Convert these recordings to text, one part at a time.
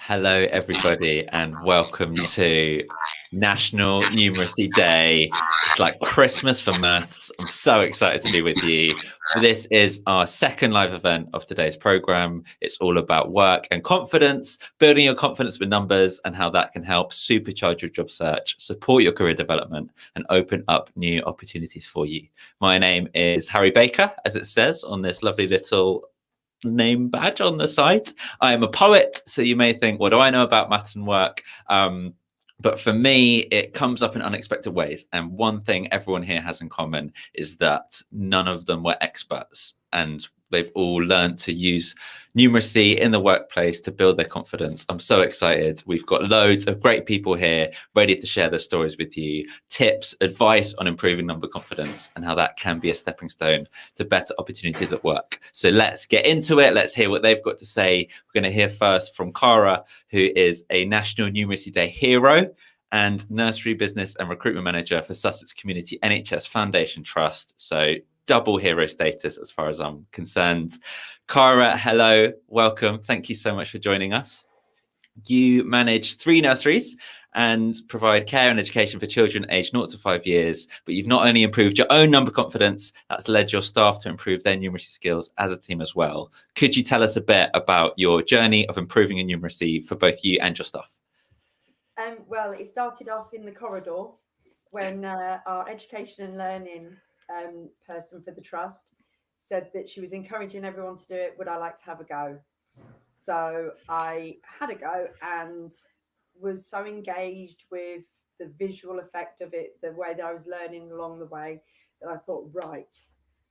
Hello, everybody, and welcome to National Numeracy Day. It's like Christmas for maths. I'm so excited to be with you. This is our second live event of today's program. It's all about work and confidence, building your confidence with numbers, and how that can help supercharge your job search, support your career development, and open up new opportunities for you. My name is Harry Baker, as it says on this lovely little name badge on the site. I am a poet, so you may think, what do I know about maths and work? But for me, it comes up in unexpected ways. And one thing everyone here has in common is that none of them were experts. And they've all learned to use numeracy in the workplace to build their confidence. I'm so excited. We've got loads of great people here ready to share their stories with you, tips, advice on improving number confidence and how that can be a stepping stone to better opportunities at work. So let's get into it. Let's hear what they've got to say. We're going to hear first from Cara, who is a National Numeracy Day hero and Nursery Business and Recruitment Manager for Sussex Community NHS Foundation Trust. So double hero status as far as I'm concerned. Cara, hello, welcome. Thank you so much for joining us. You manage 3 nurseries and provide care and education for children aged 0 to 5 years, but you've not only improved your own number confidence, that's led your staff to improve their numeracy skills as a team as well. Could you tell us a bit about your journey of improving your numeracy for both you and your staff? Well, it started off in the corridor when our education and learning person for the trust said that she was encouraging everyone to do it. Would I like to have a go? So I had a go and was so engaged with the visual effect of it, the way that I was learning along the way, that I thought, right,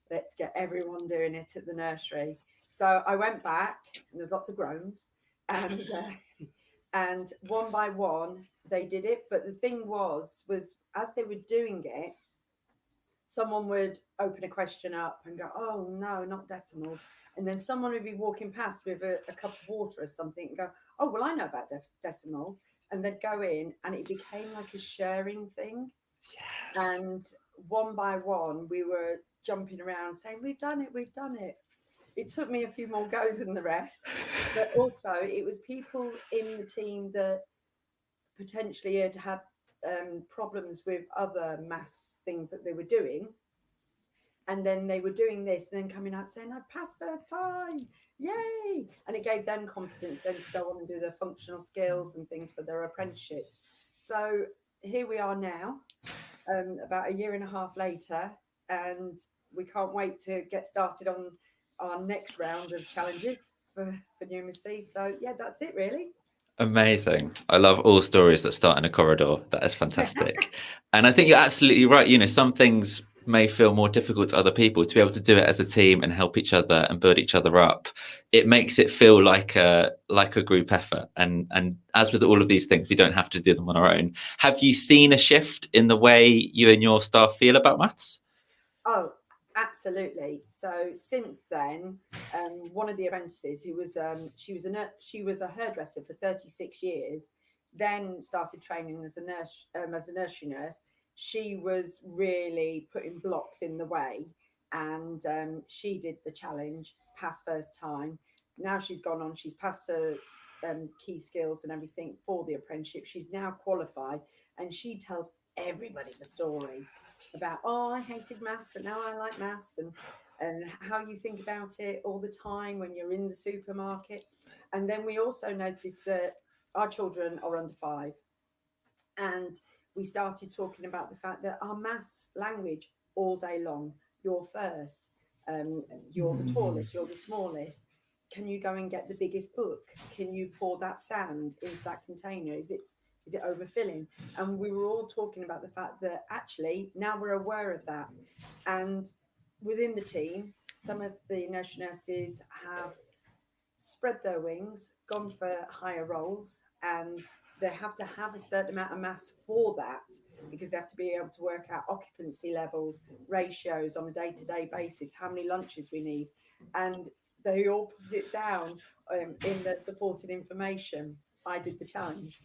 let's get everyone doing it at the nursery. So I went back, and there's lots of groans, and one by one they did it. But the thing was as they were doing it, someone would open a question up and go, oh no, not decimals. And then someone would be walking past with a cup of water or something and go, oh, well, I know about decimals. And they'd go in and it became like a sharing thing. Yes. And one by one, we were jumping around saying, we've done it, we've done it. It took me a few more goes than the rest. But also it was people in the team that potentially had problems with other maths things that they were doing. And then they were doing this, and then coming out saying, I've passed first time, yay! And it gave them confidence then to go on and do their functional skills and things for their apprenticeships. So here we are now, about a year and a half later, and we can't wait to get started on our next round of challenges for numeracy. So yeah, that's it really. Amazing. I love all stories that start in a corridor. That is fantastic. And I think you're absolutely right. You know, some things may feel more difficult to other people. To be able to do it as a team and help each other and build each other up, it makes it feel like a group effort. And as with all of these things, we don't have to do them on our own. Have you seen a shift in the way you and your staff feel about maths? Oh, absolutely. So since then, one of the apprentices who was she was a hairdresser for 36 years, then started training as a nursery nurse. She was really putting blocks in the way, and she did the challenge, passed first time. Now she's gone on. She's passed her key skills and everything for the apprenticeship. She's now qualified, and she tells everybody the story about, oh, I hated maths, but now I like maths, and how you think about it all the time when you're in the supermarket. And then we also noticed that our children are under 5, and we started talking about the fact that our maths language all day long, you're first, you're the tallest, you're the smallest. Can you go and get the biggest book? Can you pour that sand into that container? Is it overfilling? And we were all talking about the fact that actually now we're aware of that. And within the team, some of the nurses have spread their wings, gone for higher roles, and they have to have a certain amount of maths for that, because they have to be able to work out occupancy levels, ratios on a day-to-day basis, how many lunches we need. And they all put it down in their supporting information. I did the challenge.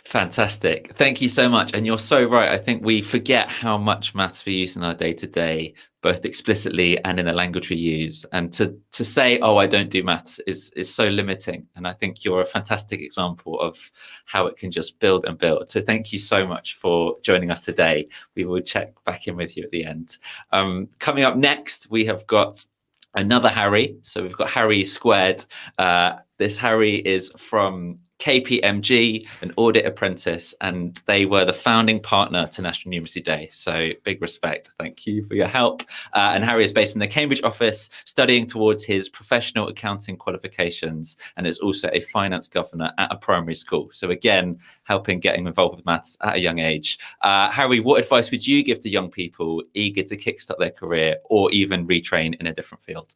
Fantastic. Thank you so much. And you're so right. I think we forget how much maths we use in our day to day, both explicitly and in the language we use. And to say, oh, I don't do maths is so limiting. And I think you're a fantastic example of how it can just build and build. So thank you so much for joining us today. We will check back in with you at the end. Coming up next, we have got another Harry. So we've got Harry squared. This Harry is from KPMG, an audit apprentice, and they were the founding partner to National Numeracy Day. So big respect. Thank you for your help. And Harry is based in the Cambridge office, studying towards his professional accounting qualifications, and is also a finance governor at a primary school. So again, helping getting involved with maths at a young age. Harry, what advice would you give to young people eager to kickstart their career or even retrain in a different field?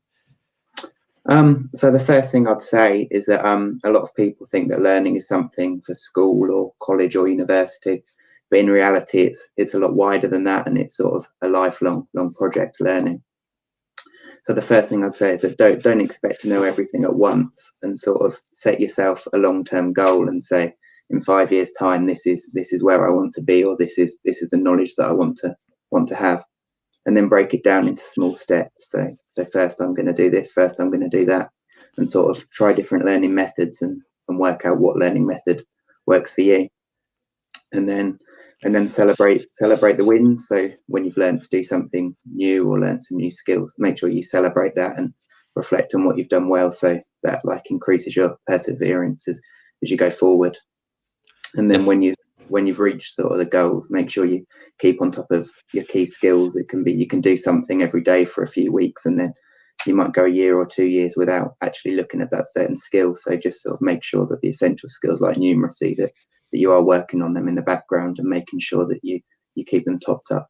So the first thing I'd say is that a lot of people think that learning is something for school or college or university, but in reality it's a lot wider than that, and it's sort of a lifelong project learning. So the first thing I'd say is that don't expect to know everything at once, and sort of set yourself a long-term goal and say, in 5 years' time, this is where I want to be, or this is the knowledge that I want to have. And then break it down into small steps. So first I'm going to do this, first I'm going to do that, and sort of try different learning methods and work out what learning method works for you. And then celebrate the wins. So when you've learned to do something new or learned some new skills, make sure you celebrate that and reflect on what you've done well, so that like increases your perseverance as you go forward. And then when you've reached sort of the goals, make sure you keep on top of your key skills. It can be you can do something every day for a few weeks, and then you might go a year or 2 years without actually looking at that certain skill. So just sort of make sure that the essential skills like numeracy, that you are working on them in the background and making sure that you keep them topped up.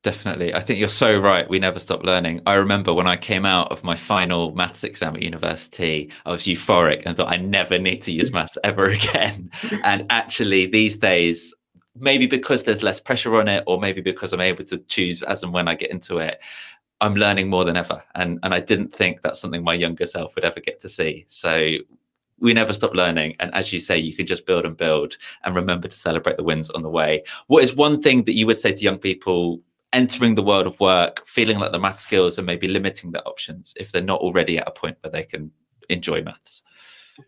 Definitely. I think you're so right. We never stop learning. I remember when I came out of my final maths exam at university, I was euphoric and thought I never need to use maths ever again. And actually these days, maybe because there's less pressure on it, or maybe because I'm able to choose as and when I get into it, I'm learning more than ever. And I didn't think that's something my younger self would ever get to see. So we never stop learning. And as you say, you can just build and build, and remember to celebrate the wins on the way. What is one thing that you would say to young people entering the world of work, feeling like the math skills are maybe limiting their options if they're not already at a point where they can enjoy maths?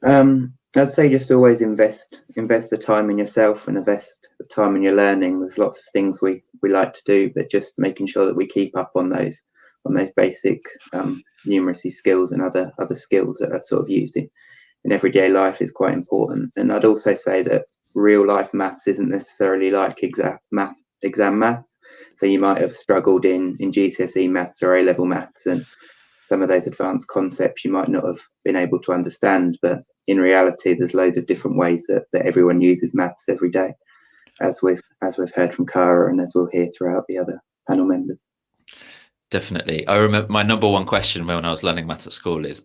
I'd say just always invest the time in yourself and invest the time in your learning. There's lots of things we like to do, but just making sure that we keep up on those basic numeracy skills and other skills that are sort of used in everyday life is quite important. And I'd also say that real life maths isn't necessarily like exam maths. So you might have struggled in GCSE maths or A-level maths, and some of those advanced concepts you might not have been able to understand, but in reality there's loads of different ways that everyone uses maths every day, as we've heard from Cara, and as we'll hear throughout the other panel members. Definitely. I remember my number one question when I was learning maths at school is,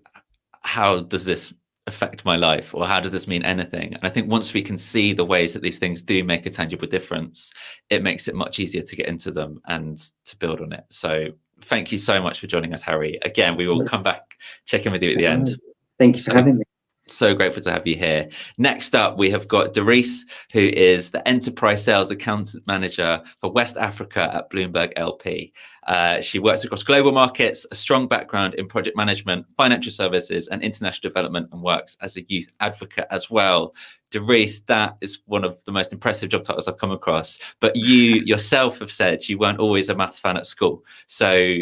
how does this affect my life, or how does this mean anything? And I think once we can see the ways that these things do make a tangible difference, it makes it much easier to get into them and to build on it. So thank you so much for joining us, Harry. Again, we will come back, check in with you at the end. Thank you for having me. So grateful to have you here. Next up, we have got Darice, who is the Enterprise Sales Accountant Manager for West Africa at Bloomberg LP. She works across global markets, a strong background in project management, financial services, and international development, and works as a youth advocate as well. Darice, that is one of the most impressive job titles I've come across. But you yourself have said you weren't always a maths fan at school. So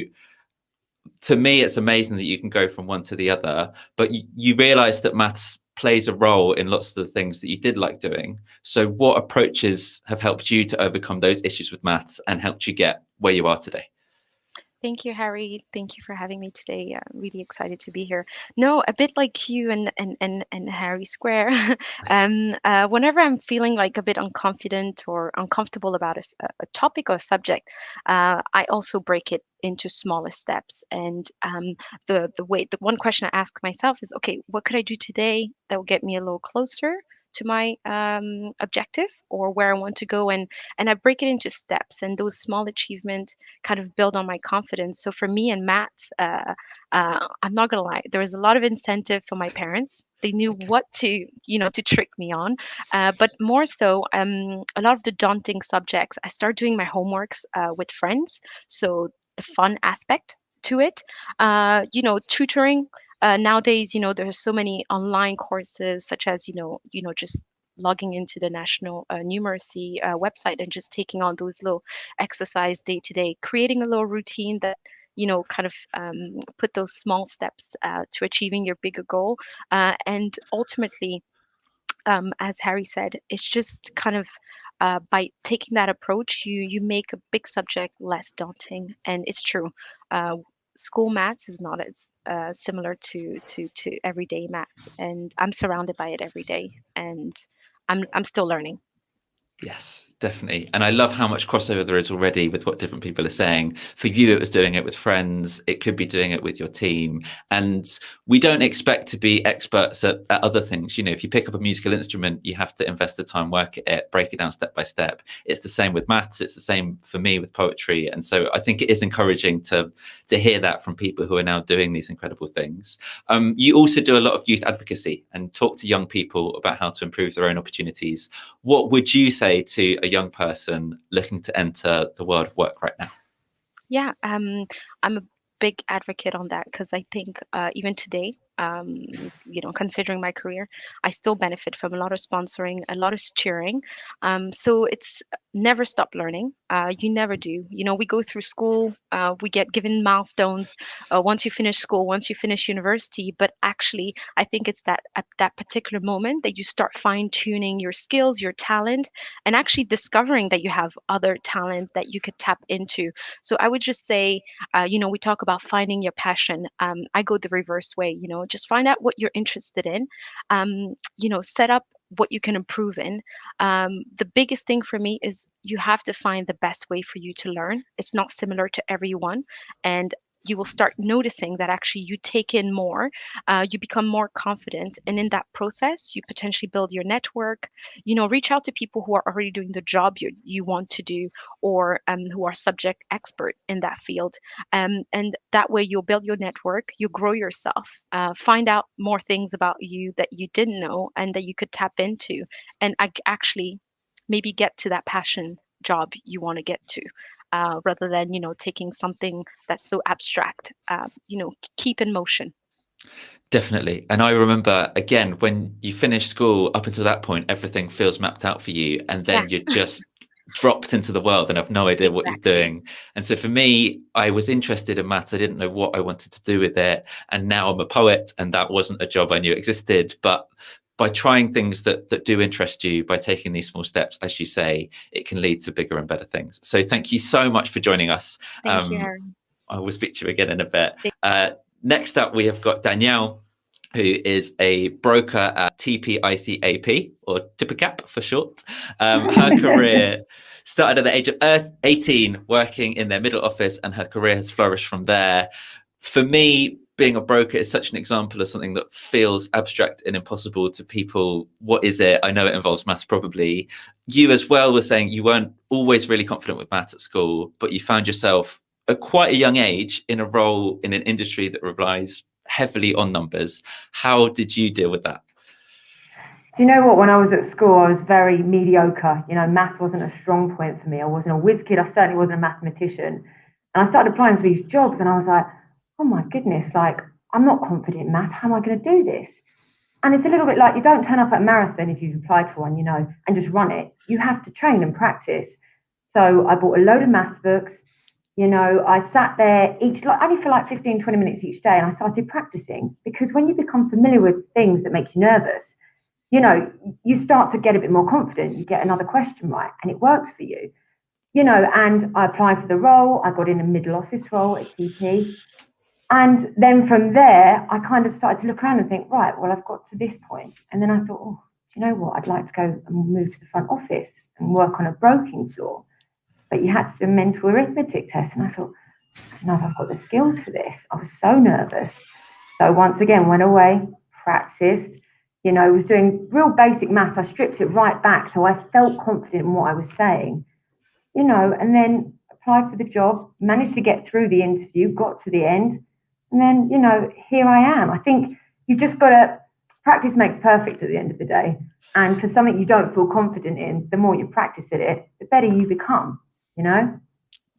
to me, it's amazing that you can go from one to the other, but you realize that maths plays a role in lots of the things that you did like doing. So what approaches have helped you to overcome those issues with maths and helped you get where you are today? Thank you, Harry. Thank you for having me today. Really excited to be here. No, a bit like you and Harry Square. Whenever I'm feeling like a bit unconfident or uncomfortable about a topic or a subject, I also break it into smaller steps. And the one question I ask myself is, okay, what could I do today that will get me a little closer to my objective or where I want to go, and I break it into steps, and those small achievements kind of build on my confidence. So for me and maths, I'm not gonna lie, there was a lot of incentive for my parents. They knew what to, to trick me on, but more so, a lot of the daunting subjects, I start doing my homeworks with friends. So the fun aspect to it, tutoring. Nowadays, there's so many online courses, such as just logging into the national numeracy website and just taking on those little exercise day to day, creating a little routine that kind of put those small steps to achieving your bigger goal. And ultimately, as Harry said, it's just kind of by taking that approach, you make a big subject less daunting. And it's true. School maths is not as similar to everyday maths, and I'm surrounded by it every day, and I'm still learning. Yes, definitely. And I love how much crossover there is already with what different people are saying. For you, it was doing it with friends. It could be doing it with your team. And we don't expect to be experts at other things. If you pick up a musical instrument, you have to invest the time, work at it, break it down step by step. It's the same with maths. It's the same for me with poetry. And so I think it is encouraging to hear that from people who are now doing these incredible things. You also do a lot of youth advocacy and talk to young people about how to improve their own opportunities. What would you say to a young person looking to enter the world of work right now? Yeah, I'm a big advocate on that, because I think even today, considering my career, I still benefit from a lot of sponsoring, a lot of steering. So it's never stop learning. You never do. We go through school, we get given milestones once you finish school, once you finish university. But actually, I think it's that at that particular moment that you start fine-tuning your skills, your talent, and actually discovering that you have other talent that you could tap into. So I would just say, we talk about finding your passion. I go the reverse way, just find out what you're interested in, set up what you can improve in. The biggest thing for me is you have to find the best way for you to learn. It's not similar to everyone. And you will start noticing that actually you take in more, you become more confident. And in that process, you potentially build your network, reach out to people who are already doing the job you want to do, or who are subject expert in that field. And that way you'll build your network, you grow yourself, find out more things about you that you didn't know and that you could tap into, and actually maybe get to that passion job you want to get to. Rather than taking something that's so abstract. Keep in motion. Definitely. And I remember, again, when you finish school, up until that point, everything feels mapped out for you, and then you're just dropped into the world and have no idea what you're doing. And so for me, I was interested in maths. I didn't know what I wanted to do with it, and now I'm a poet, and that wasn't a job I knew existed. But by trying things that do interest you, by taking these small steps, as you say, it can lead to bigger and better things. So thank you so much for joining us. Thank you, Harry. I will speak to you again in a bit. Next up, we have got Danielle, who is a broker at TPICAP, or TIPICAP for short. Her career started at the age of 18, working in their middle office, and her career has flourished from there. For me, being a broker is such an example of something that feels abstract and impossible to people. What is it? I know it involves maths probably. You as well were saying you weren't always really confident with maths at school, but you found yourself at quite a young age in a role in an industry that relies heavily on numbers. How did you deal with that? Do you know what? When I was at school, I was very mediocre. Maths wasn't a strong point for me. I wasn't a whiz kid. I certainly wasn't a mathematician. And I started applying for these jobs, and I was like, oh my goodness, I'm not confident in math. How am I going to do this? And it's a little bit like you don't turn up at a marathon if you've applied for one, and just run it. You have to train and practice. So I bought a load of maths books. I sat there only for 15, 20 minutes each day, and I started practicing, because when you become familiar with things that make you nervous, you start to get a bit more confident. You get another question right, and it works for you. And I applied for the role. I got in a middle office role at TP. And then from there, I kind of started to look around and think, right, well, I've got to this point. And then I thought, oh, do you know what? I'd like to go and move to the front office and work on a broking floor. But you had to do a mental arithmetic test. And I thought, I don't know if I've got the skills for this. I was so nervous. So once again, went away, practiced, You know, was doing real basic maths. I stripped it right back, so I felt confident in what I was saying. You know, and then applied for the job, managed to get through the interview, got to the end, and then, you know, here I am. I think you've just got to practice makes perfect at the end of the day. And for something you don't feel confident in, the more you practice at it, the better you become, you know?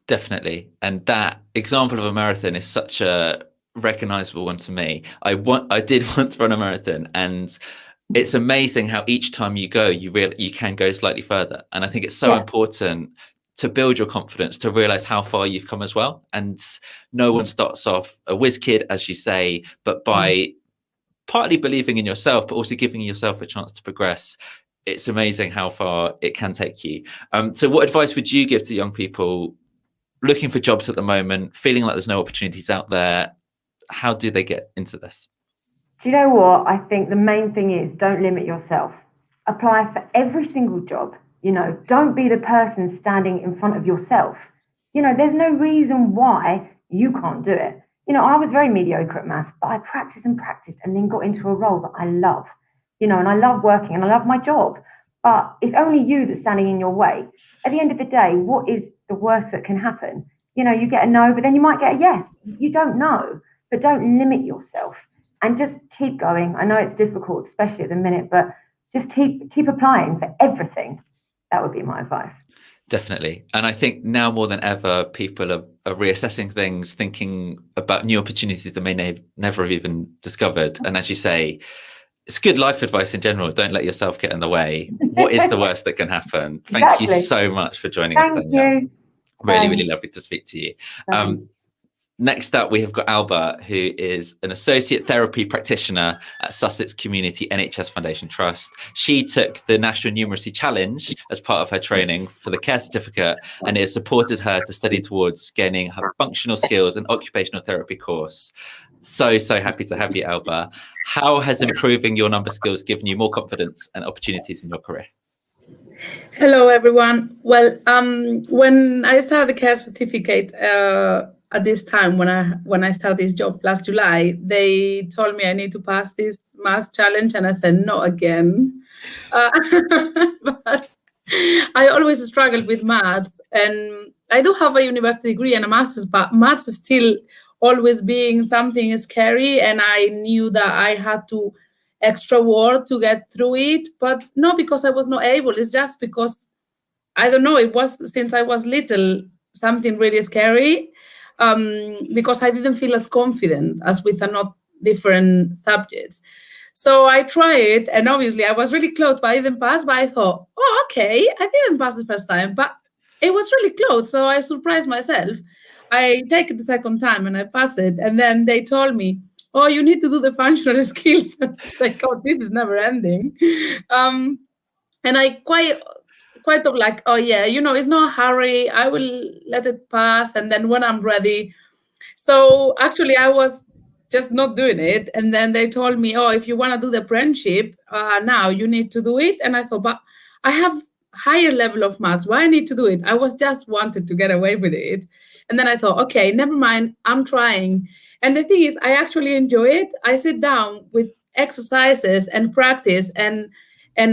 Definitely. And that example of a marathon is such a recognizable one to me. I did once run a marathon, and it's amazing how each time you go, you can go slightly further. And I think it's so important to build your confidence, to realize how far you've come as well. And no one starts off a whiz kid, as you say, but by partly believing in yourself, but also giving yourself a chance to progress. It's amazing how far it can take you. So what advice would you give to young people looking for jobs at the moment, feeling like there's no opportunities out there? How do they get into this? Do you know what? I think the main thing is don't limit yourself. Apply for every single job. You know, don't be the person standing in front of yourself. You know, there's no reason why you can't do it. You know, I was very mediocre at maths, but I practiced and then got into a role that I love. You know, and I love working and I love my job. But it's only you that's standing in your way. At the end of the day, what is the worst that can happen? You know, you get a no, but then you might get a yes. You don't know, but don't limit yourself and just keep going. I know it's difficult, especially at the minute, but just keep applying for everything. That would be my advice. Definitely. And I think now more than ever, people are reassessing things, thinking about new opportunities that may never have even discovered. And as you say, it's good life advice in general. Don't let yourself get in the way. What is the worst that can happen? Thank you so much for joining us, Danielle. Really lovely to speak to you. Next up, we have got Alba, who is an associate therapy practitioner at Sussex Community NHS Foundation Trust. She took the National Numeracy Challenge as part of her training for the care certificate, and it has supported her to study towards gaining her functional skills and occupational therapy course. So happy to have you, Alba. How has improving your number skills given you more confidence and opportunities in your career? Hello, everyone. Well, when I started the care certificate, at this time, when I started this job last July, they told me I need to pass this math challenge, and I said no again. But I always struggled with maths, and I do have a university degree and a master's, but maths is still always being something scary, and I knew that I had to extra work to get through it, but not because I was not able. It's just because, I don't know, it was since I was little, something really scary. Because I didn't feel as confident as with different subjects. So I tried, and obviously I was really close, but I didn't pass. But I thought, oh, okay, I didn't pass the first time, but it was really close. So I surprised myself. I take it the second time and I pass it. And then they told me, oh, you need to do the functional skills. Like, oh, this is never ending. And I quite of like, oh yeah, you know, it's no hurry. I will let it pass. And then when I'm ready. So actually I was just not doing it. And then they told me, oh, if you want to do the apprenticeship, now you need to do it. And I thought, but I have higher level of maths. Why I need to do it? I was just wanted to get away with it. And then I thought, okay, never mind. I'm trying. And the thing is, I actually enjoy it. I sit down with exercises and practice and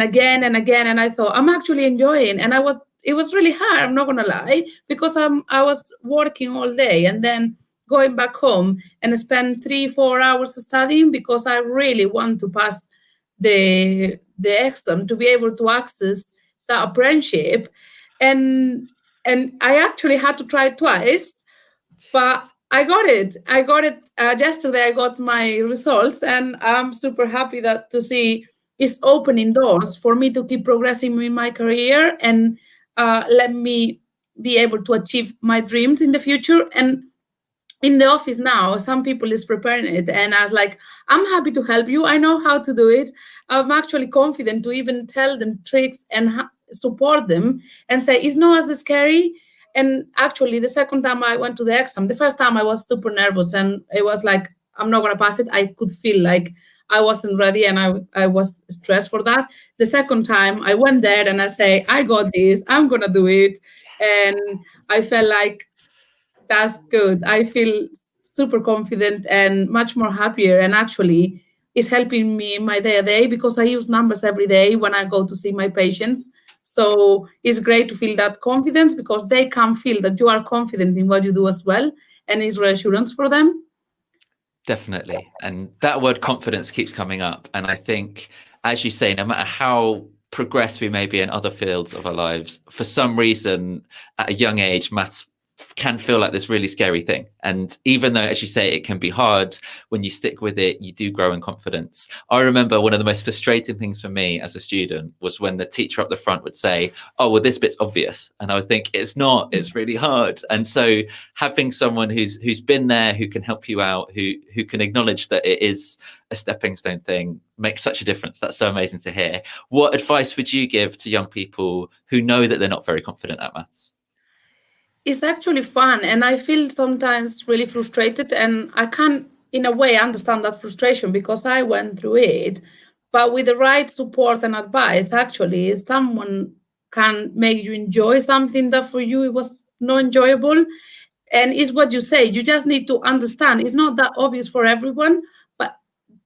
again and again, and I thought I'm actually enjoying. And it was really hard, I'm not gonna lie, because I was working all day and then going back home and spend 3-4 hours studying because I really want to pass the exam to be able to access the apprenticeship. And I actually had to try twice, but I got it. Yesterday I got my results, and I'm super happy to see it's opening doors for me to keep progressing in my career and let me be able to achieve my dreams in the future. And in the office now, some people is preparing it, and I was like, I'm happy to help you. I know how to do it. I'm actually confident to even tell them tricks and support them and say it's not as scary. And actually, the second time I went to the exam, the first time I was super nervous and it was like, I'm not going to pass it. I could feel like I wasn't ready and I was stressed for that. The second time I went there and I say, I got this, I'm going to do it. And I felt like that's good. I feel super confident and much more happier. And actually, is helping me in my day-to-day, because I use numbers every day when I go to see my patients. So it's great to feel that confidence, because they can feel that you are confident in what you do as well, and it's reassurance for them. Definitely. And that word confidence keeps coming up. And I think, as you say, no matter how progressed we may be in other fields of our lives, for some reason, at a young age, maths can feel like this really scary thing. And even though, as you say, it can be hard, when you stick with it, you do grow in confidence. I remember one of the most frustrating things for me as a student was when the teacher up the front would say, oh, well, this bit's obvious. And I would think, it's not, it's really hard. And so having someone who's been there, who can help you out, who can acknowledge that it is a stepping stone thing, makes such a difference. That's so amazing to hear. What advice would you give to young people who know that they're not very confident at maths? It's actually fun, and I feel sometimes really frustrated, and I can, in a way, understand that frustration, because I went through it. But with the right support and advice, actually, someone can make you enjoy something that for you it was not enjoyable. And it's what you say, you just need to understand. It's not that obvious for everyone, but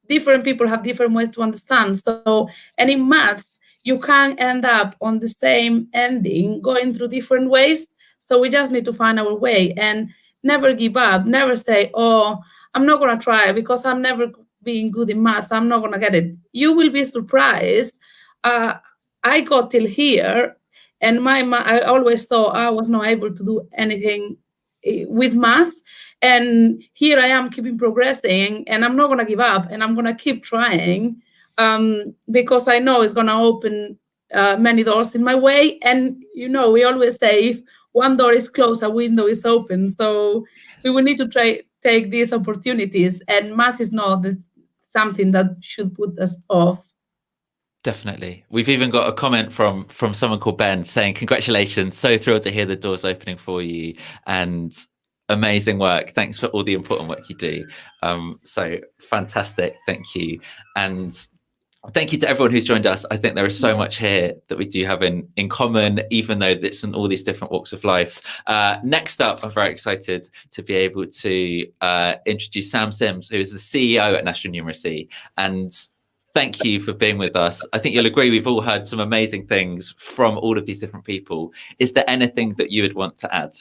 different people have different ways to understand. So, and in maths, you can end up on the same ending, going through different ways. So we just need to find our way and never give up. Never say, oh, I'm not going to try because I'm never being good in maths. I'm not going to get it. You will be surprised. I got till here, and I always thought I was not able to do anything with maths. And here I am keeping progressing, and I'm not going to give up, and I'm going to keep trying because I know it's going to open many doors in my way. And, we always say, if one door is closed, a window is open. So we will need to take these opportunities, and math is not something that should put us off. Definitely. We've even got a comment from someone called Ben saying, congratulations, so thrilled to hear the doors opening for you, and amazing work. Thanks for all the important work you do. So fantastic. Thank you. And thank you to everyone who's joined us. I think there is so much here that we do have in common, even though it's in all these different walks of life. Next up, I'm very excited to be able to introduce Sam Sims, who is the CEO at National Numeracy. And thank you for being with us. I think you'll agree we've all heard some amazing things from all of these different people. Is there anything that you would want to add?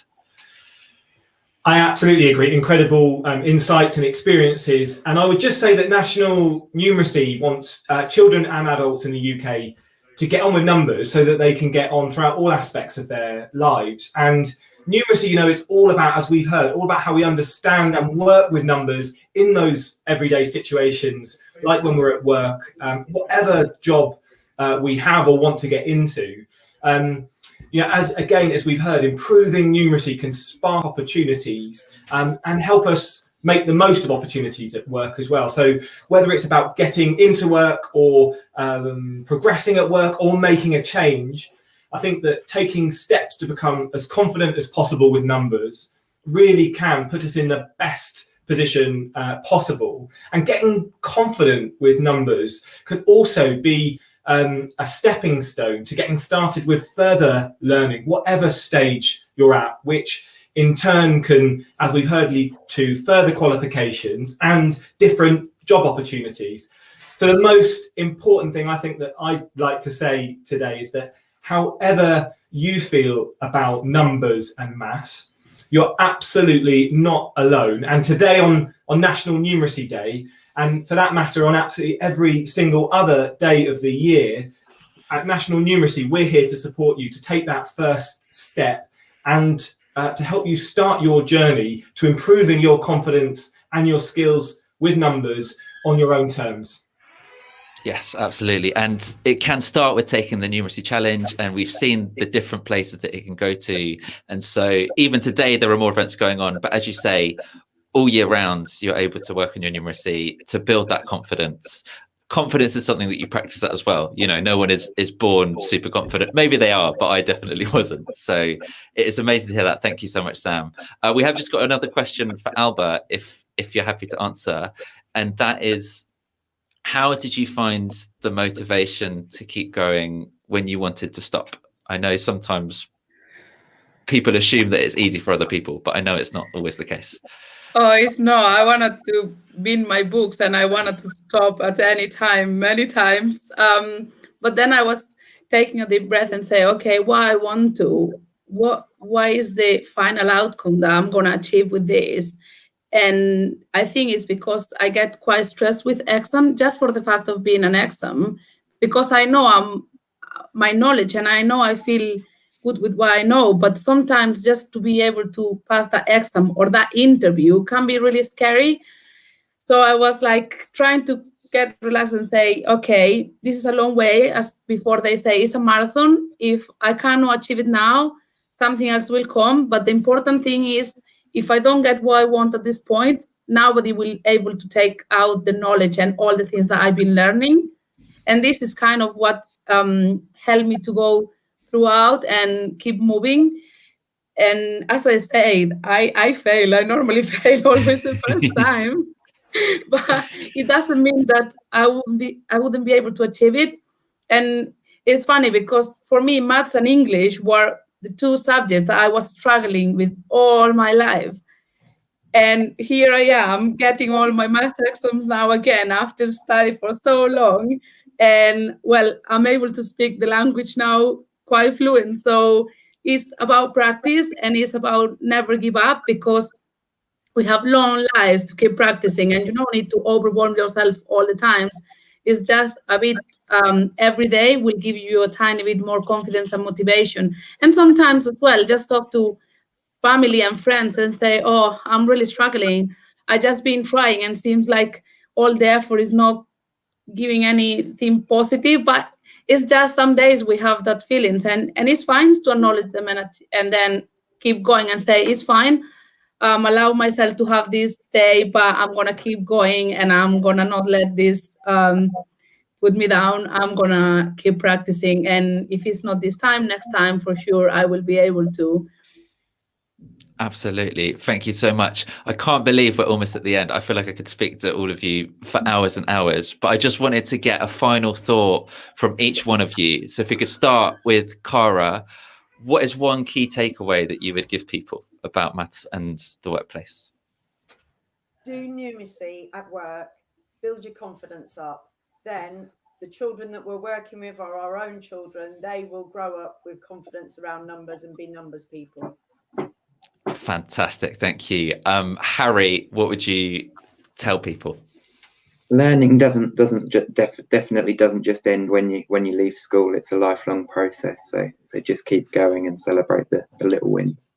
I absolutely agree. Incredible insights and experiences. And I would just say that National Numeracy wants children and adults in the UK to get on with numbers so that they can get on throughout all aspects of their lives. And numeracy, is all about, as we've heard, all about how we understand and work with numbers in those everyday situations, like when we're at work, whatever job we have or want to get into. As we've heard, improving numeracy can spark opportunities and help us make the most of opportunities at work as well. So whether it's about getting into work or progressing at work or making a change, I think that taking steps to become as confident as possible with numbers really can put us in the best position possible. And getting confident with numbers can also be a stepping stone to getting started with further learning, whatever stage you're at, which in turn can, as we've heard, lead to further qualifications and different job opportunities. So the most important thing I think that I'd like to say today is that however you feel about numbers and maths, you're absolutely not alone. And today on National Numeracy Day, and for that matter, on absolutely every single other day of the year, at National Numeracy, we're here to support you to take that first step and to help you start your journey to improving your confidence and your skills with numbers on your own terms. Yes, absolutely. And it can start with taking the numeracy challenge, and we've seen the different places that it can go to. And so even today, there are more events going on. But as you say, all year round, you're able to work on your numeracy to build that confidence. Confidence is something that you practice that as well. No one is born super confident. Maybe they are, but I definitely wasn't. So it is amazing to hear that. Thank you so much, Sam. We have just got another question for Alba, if you're happy to answer. And that is, how did you find the motivation to keep going when you wanted to stop? I know sometimes people assume that it's easy for other people, but I know it's not always the case. Oh, it's no, I wanted to bin my books and I wanted to stop at any time, many times. But then I was taking a deep breath and say, okay, why I want to, why is the final outcome that I'm gonna achieve with this? And I think it's because I get quite stressed with exam just for the fact of being an exam, because I know I'm my knowledge and I know I feel good with what I know, but sometimes just to be able to pass that exam or that interview can be really scary. So I was like trying to get relaxed and say, okay, this is a long way, as before they say, it's a marathon. If I cannot achieve it now, something else will come. But the important thing is, if I don't get what I want at this point, nobody will able to take out the knowledge and all the things that I've been learning. And this is kind of what helped me to go throughout and keep moving. And as I said, I fail. I normally fail always the first time. But it doesn't mean that I wouldn't be able to achieve it. And it's funny because for me, maths and English were the two subjects that I was struggling with all my life. And here I am getting all my math exams now again after study for so long. And well, I'm able to speak the language now quite fluent. So it's about practice and it's about never give up, because we have long lives to keep practicing and you don't need to overwhelm yourself all the times. It's just a bit every day will give you a tiny bit more confidence and motivation. And sometimes as well, just talk to family and friends and say, oh, I'm really struggling. I just been trying and seems like all the effort is not giving anything positive, but it's just some days we have that feelings, and it's fine to acknowledge them and then keep going and say it's fine. Allow myself to have this day, but I'm gonna keep going and I'm gonna not let this put me down. I'm gonna keep practicing, and if it's not this time, next time for sure I will be able to. Absolutely. Thank you so much. I can't believe we're almost at the end. I feel like I could speak to all of you for hours and hours, but I just wanted to get a final thought from each one of you. So if we could start with Cara, what is one key takeaway that you would give people about maths and the workplace? Do numeracy at work, build your confidence up. Then the children that we're working with are our own children. They will grow up with confidence around numbers and be numbers people. Fantastic. Thank you. Harry, what would you tell people? Learning definitely doesn't just end when you leave school. It's a lifelong process. So just keep going and celebrate the little wins.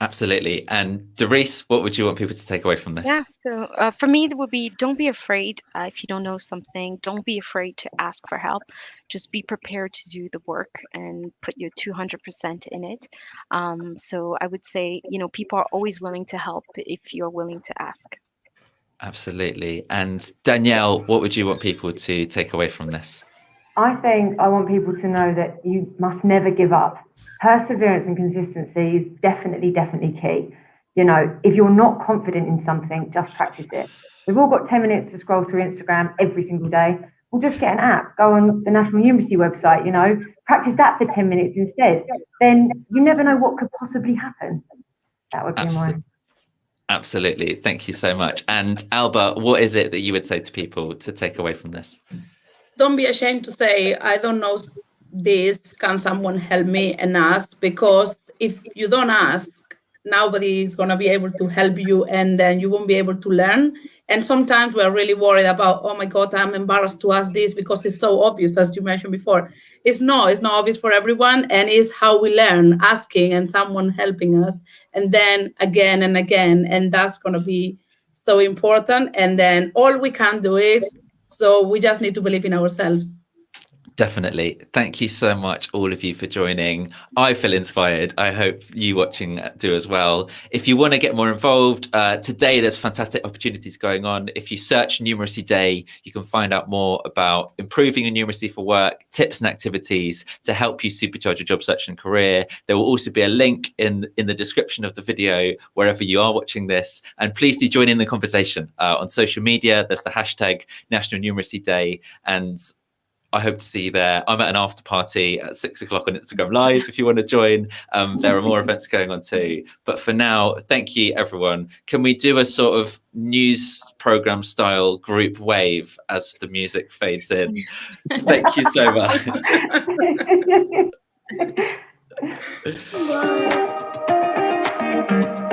Absolutely. And Darice, what would you want people to take away from this? Yeah, so for me, it would be, don't be afraid if you don't know something. Don't be afraid to ask for help. Just be prepared to do the work and put your 200% in it. So I would say, people are always willing to help if you're willing to ask. Absolutely. And Danielle, what would you want people to take away from this? I think I want people to know that you must never give up. Perseverance and consistency is definitely key. If you're not confident in something, just practice it. We've all got 10 minutes to scroll through Instagram every single day. We'll just get an app, go on the National Numeracy website, practice that for 10 minutes instead. Then you never know what could possibly happen. That would be mine. Absolutely. Thank you so much. And Alba, what is it that you would say to people to take away from this? Don't be ashamed to say, I don't know this, can someone help me, and ask, because if you don't ask, nobody is going to be able to help you, and then you won't be able to learn. And sometimes we're really worried about, oh my God, I'm embarrassed to ask this because it's so obvious, as you mentioned before. It's not obvious for everyone, and it's how we learn, asking and someone helping us, and then again and again, and that's going to be so important. And then all we can do it, so we just need to believe in ourselves. Definitely. Thank you so much, all of you, for joining. I feel inspired. I hope you watching do as well. If you want to get more involved, today there's fantastic opportunities going on. If you search Numeracy Day, you can find out more about improving your numeracy for work, tips and activities to help you supercharge your job search and career. There will also be a link in the description of the video, wherever you are watching this. And please do join in the conversation on social media. There's the hashtag National Numeracy Day. And I hope to see you there. I'm at an after party at 6 o'clock on Instagram Live if you want to join. There are more events going on too. But for now, thank you, everyone. Can we do a sort of news program style group wave as the music fades in? Thank you so much. Bye.